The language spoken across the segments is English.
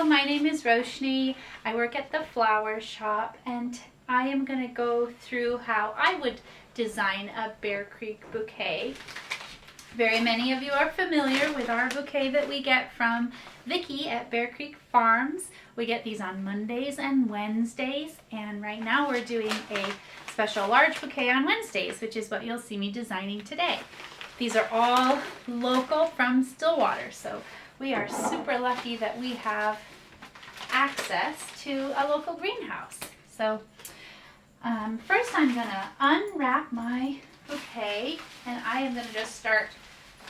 Hello, my name is Roshni. I work at the flower shop and I am going to go through how I would design a Bear Creek bouquet. Very many of you are familiar with our bouquet that we get from Vicki at Bear Creek Farms. We get these on Mondays and Wednesdays, and right now we're doing a special large bouquet on Wednesdays, which is what you'll see me designing today. These are all local from Stillwater, so we are super lucky that we have access to a local greenhouse. So first I'm going to unwrap my bouquet, and I am going to just start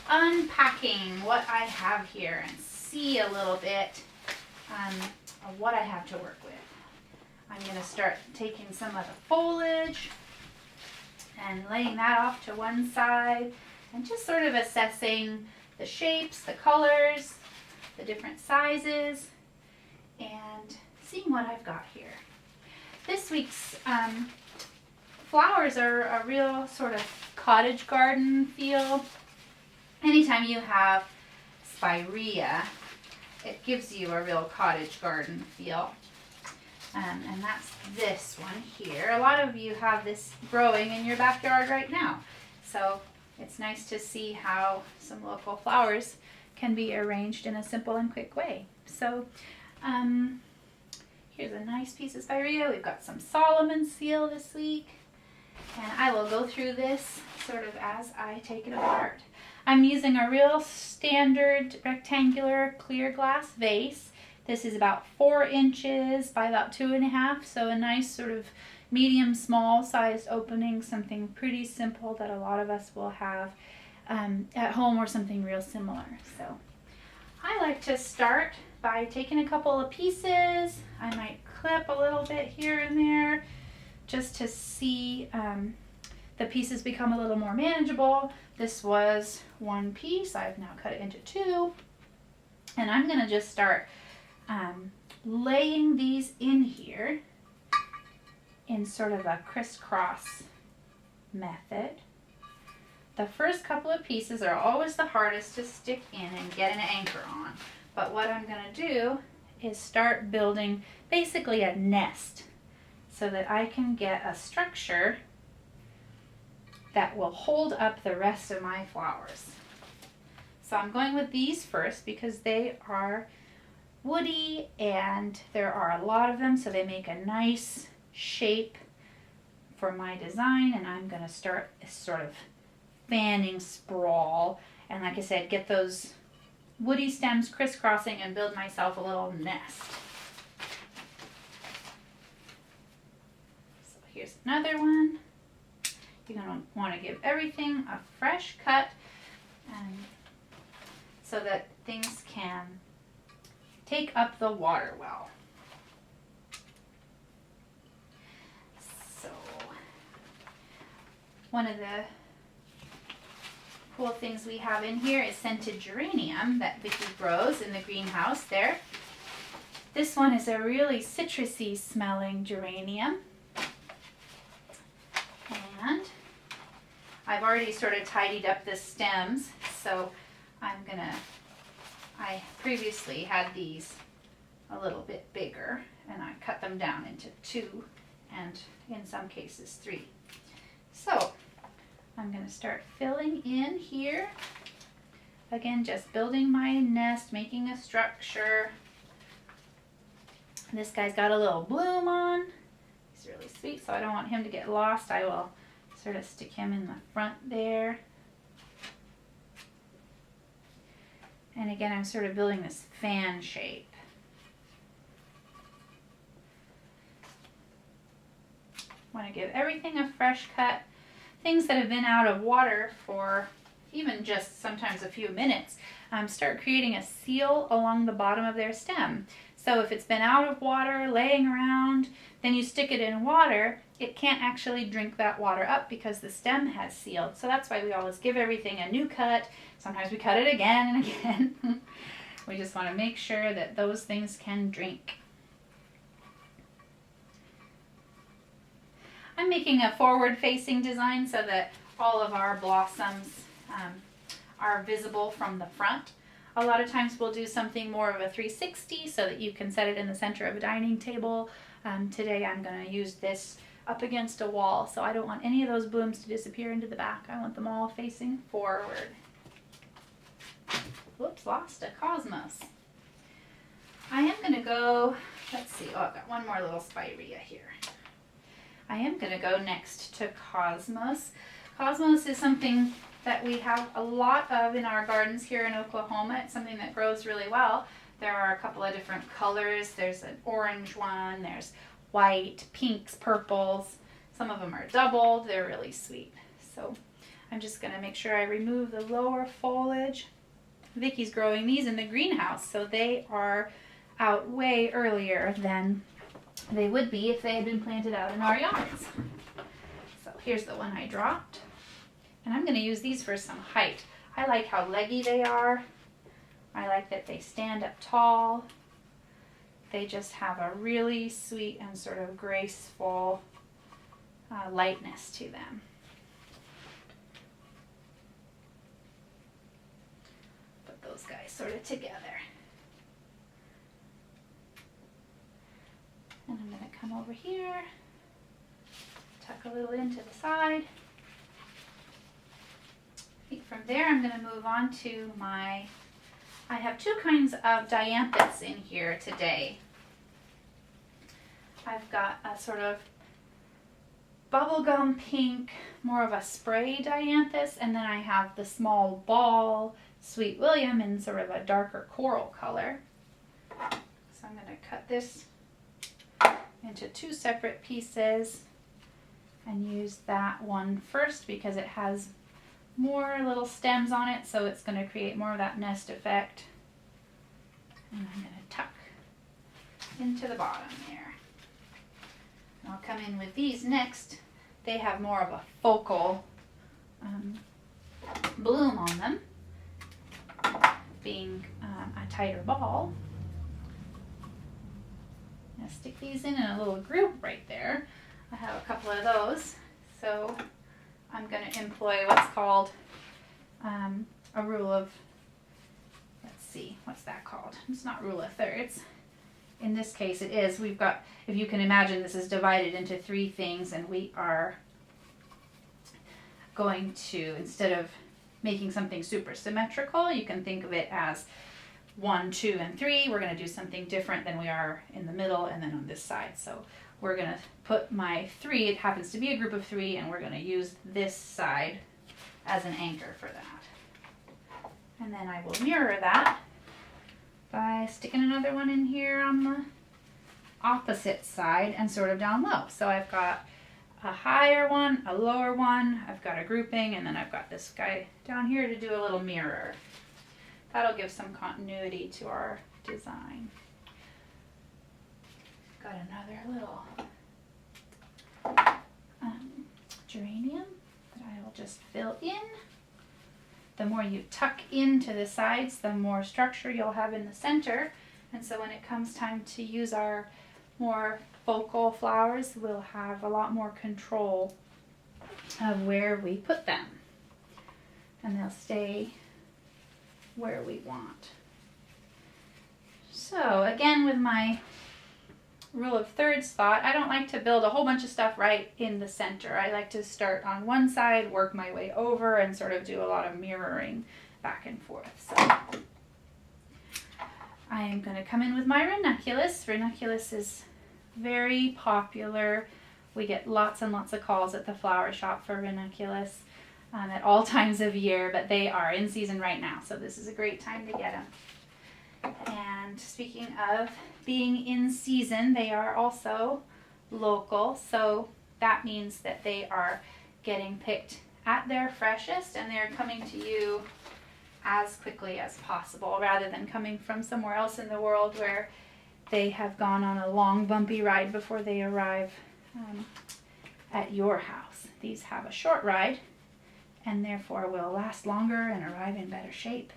unpacking what I have here and see a little bit of what I have to work with. I'm going to start taking some of the foliage and laying that off to one side and just sort of assessing the shapes, the colors, the different sizes, and seeing what I've got here. This week's flowers are a real sort of cottage garden feel. Anytime you have spirea, it gives you a real cottage garden feel. And that's this one here. A lot of you have this growing in your backyard right now. So it's nice to see how some local flowers can be arranged in a simple and quick way. So here's a nice piece of spirea. We've got some Solomon seal this week. And I will go through this sort of as I take it apart. I'm using a real standard rectangular clear glass vase. This is about 4 inches by about 2.5, so a nice sort of medium small sized opening, something pretty simple that a lot of us will have at home or something real similar. So I like to start by taking a couple of pieces. I might clip a little bit here and there just to see the pieces become a little more manageable. This was one piece. I've now cut it into 2. And I'm going to just start laying these in here in sort of a crisscross method. The first couple of pieces are always the hardest to stick in and get an anchor on. But what I'm going to do is start building basically a nest so that I can get a structure that will hold up the rest of my flowers. So I'm going with these first because they are woody and there are a lot of them, so they make a nice shape for my design. And I'm going to start this sort of fanning sprawl, and like I said, get those woody stems crisscrossing and build myself a little nest. So here's another one. You're going to want to give everything a fresh cut so that things can take up the water well. So one of the cool things we have in here is scented geranium that Vicki grows in the greenhouse there. This one is a really citrusy smelling geranium. And I've already sort of tidied up the stems, so I previously had these a little bit bigger, and I cut them down into 2 and in some cases 3. So I'm going to start filling in here. Again, just building my nest, making a structure. This guy's got a little bloom on. He's really sweet, so I don't want him to get lost. I will sort of stick him in the front there. And again, I'm sort of building this fan shape. Want to give everything a fresh cut. Things that have been out of water for even just sometimes a few minutes, start creating a seal along the bottom of their stem. So if it's been out of water, laying around, then you stick it in water, it can't actually drink that water up because the stem has sealed. So that's why we always give everything a new cut. Sometimes we cut it again and again. We just want to make sure that those things can drink. I'm making a forward-facing design so that all of our blossoms are visible from the front. A lot of times we'll do something more of a 360 so that you can set it in the center of a dining table. Today I'm going to use this up against a wall, so I don't want any of those blooms to disappear into the back. I want them all facing forward. Whoops, lost a cosmos. I am going to go, let's see, oh, I've got one more little spirea here. I am going to go next to cosmos. Cosmos is something that we have a lot of in our gardens here in Oklahoma. It's something that grows really well. There are a couple of different colors. There's an orange one, there's white, pinks, purples. Some of them are doubled. They're really sweet. So I'm just going to make sure I remove the lower foliage. Vicky's growing these in the greenhouse, so they are out way earlier than they would be if they had been planted out in our yards. So here's the one I dropped. And I'm going to use these for some height. I like how leggy they are. I like that they stand up tall. They just have a really sweet and sort of graceful lightness to them. Put those guys sort of together. And I'm going to come over here, tuck a little into the side. From there I'm going to move on to I have two kinds of dianthus in here today. I've got a sort of bubblegum pink, more of a spray dianthus, and then I have the small ball Sweet William in sort of a darker coral color. So I'm going to cut this into two separate pieces and use that one first because it has more little stems on it, so it's going to create more of that nest effect. And I'm going to tuck into the bottom there. And I'll come in with these next. They have more of a focal bloom on them, being a tighter ball. I'm going to stick these in a little group right there. I have a couple of those, so I'm going to employ what's called a rule of, let's see, what's that called? It's not rule of thirds. In this case it is. We've got, if you can imagine, this is divided into three things, and we are going to, instead of making something super symmetrical, you can think of it as 1, 2, and 3. We're going to do something different than we are in the middle and then on this side. So we're going to put my 3, it happens to be a group of 3, and we're going to use this side as an anchor for that. And then I will mirror that by sticking another one in here on the opposite side and sort of down low. So I've got a higher one, a lower one, I've got a grouping, and then I've got this guy down here to do a little mirror. That'll give some continuity to our design. Got another little geranium that I will just fill in. The more you tuck into the sides, the more structure you'll have in the center. And so when it comes time to use our more focal flowers, we'll have a lot more control of where we put them. And they'll stay where we want. So again, with my rule of thirds thought, I don't like to build a whole bunch of stuff right in the center. I like to start on one side, work my way over, and sort of do a lot of mirroring back and forth. So I am going to come in with my ranunculus. Ranunculus is very popular. We get lots and lots of calls at the flower shop for ranunculus at all times of year, but they are in season right now, so this is a great time to get them. And speaking of being in season, they are also local, so that means that they are getting picked at their freshest and they're coming to you as quickly as possible, rather than coming from somewhere else in the world where they have gone on a long bumpy ride before they arrive at your house. These have a short ride and therefore will last longer and arrive in better shape.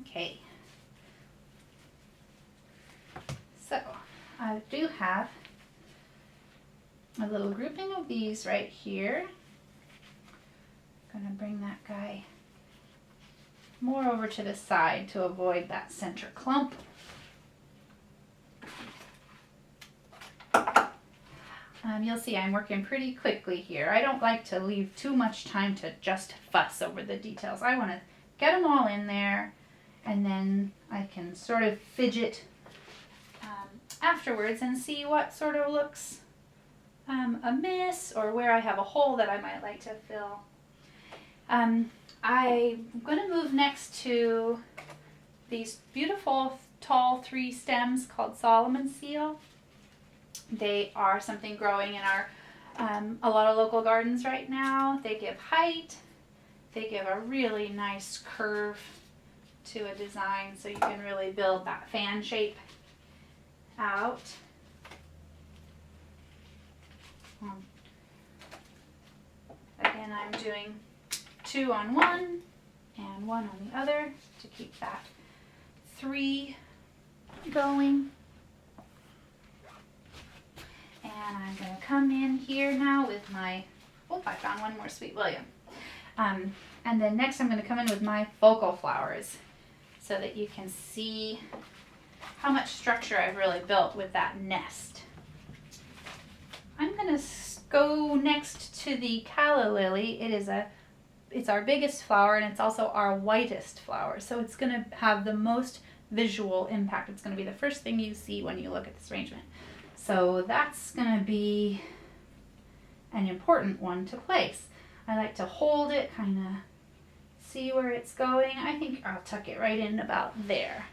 Okay, so I do have a little grouping of these right here. I'm going to bring that guy more over to the side to avoid that center clump. You'll see I'm working pretty quickly here. I don't like to leave too much time to just fuss over the details. I want to get them all in there, and then I can sort of fidget afterwards and see what sort of looks amiss, or where I have a hole that I might like to fill. I'm going to move next to these beautiful tall 3 stems called Solomon seal. They are something growing in our a lot of local gardens right now. They give height. They give a really nice curve to a design, so you can really build that fan shape out. Again, I'm doing 2 on one and 1 on the other to keep that 3 going. And I'm going to come in here now with my, oh, I found one more Sweet William. And then next I'm going to come in with my focal flowers so that you can see how much structure I've really built with that nest. I'm going to go next to the calla lily. It's our biggest flower, and it's also our whitest flower. So it's going to have the most visual impact. It's going to be the first thing you see when you look at this arrangement. So that's going to be an important one to place. I like to hold it, kind of see where it's going. I think I'll tuck it right in about there.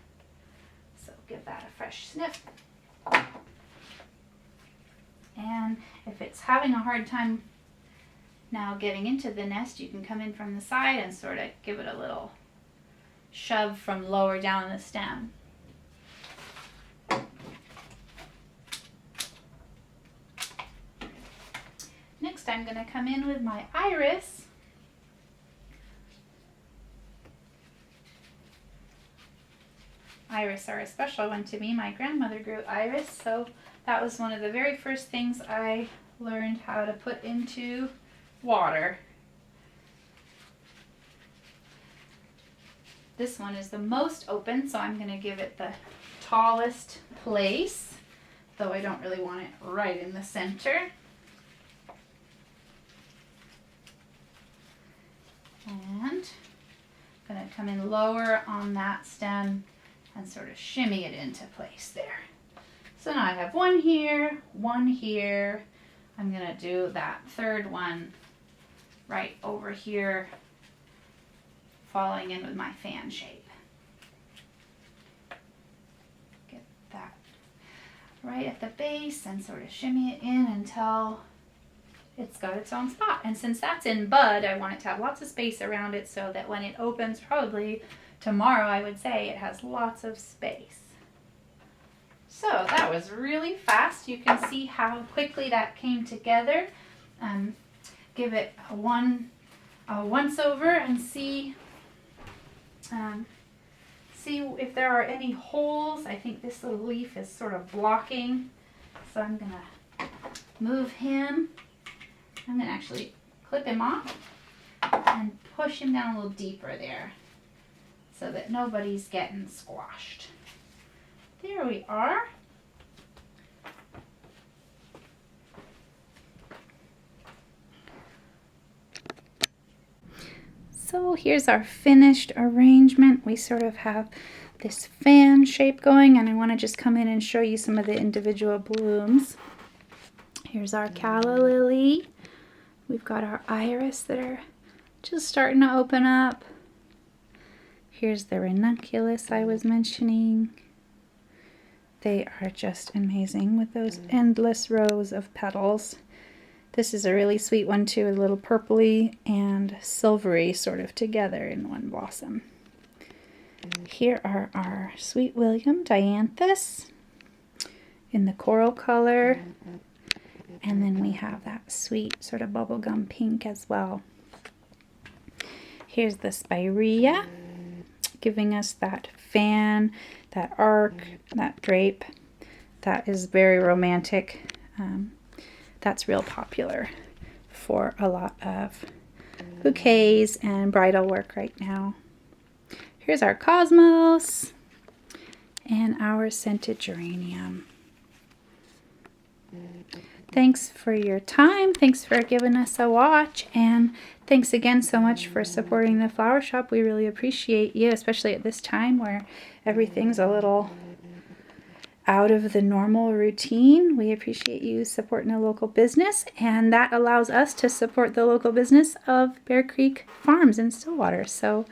So give that a fresh snip. And if it's having a hard time now getting into the nest, you can come in from the side and sort of give it a little shove from lower down the stem. Next, I'm going to come in with my iris. Iris are a special one to me. My grandmother grew iris, so that was one of the very first things I learned how to put into water. This one is the most open, so I'm going to give it the tallest place, though I don't really want it right in the center. And I'm going to come in lower on that stem and sort of shimmy it into place there. So now I have one here, one here. I'm going to do that third one right over here, falling in with my fan shape. Get that right at the base and sort of shimmy it in until it's got its own spot. And since that's in bud, I want it to have lots of space around it so that when it opens, probably tomorrow, I would say, it has lots of space. So that was really fast. You can see how quickly that came together. Give it a once over and see if there are any holes. I think this little leaf is sort of blocking, so I'm gonna move him. I'm going to actually clip him off and push him down a little deeper there so that nobody's getting squashed. There we are. So here's our finished arrangement. We sort of have this fan shape going, and I want to just come in and show you some of the individual blooms. Here's our calla lily. We've got our iris that are just starting to open up. Here's the ranunculus I was mentioning. They are just amazing with those endless rows of petals. This is a really sweet one too, a little purpley and silvery sort of together in one blossom. Here are our Sweet William dianthus in the coral color. And then we have that sweet sort of bubblegum pink as well. Here's the spirea, giving us that fan, that arc, that drape. That is very romantic. That's real popular for a lot of bouquets and bridal work right now. Here's our cosmos and our scented geranium. Thanks for your time. Thanks for giving us a watch. And thanks again so much for supporting the flower shop. We really appreciate you, especially at this time where everything's a little out of the normal routine. We appreciate you supporting a local business, and that allows us to support the local business of Bear Creek Farms in Stillwater. So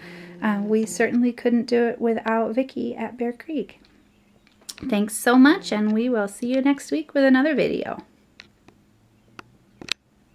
we certainly couldn't do it without Vicki at Bear Creek. Thanks so much, and we will see you next week with another video.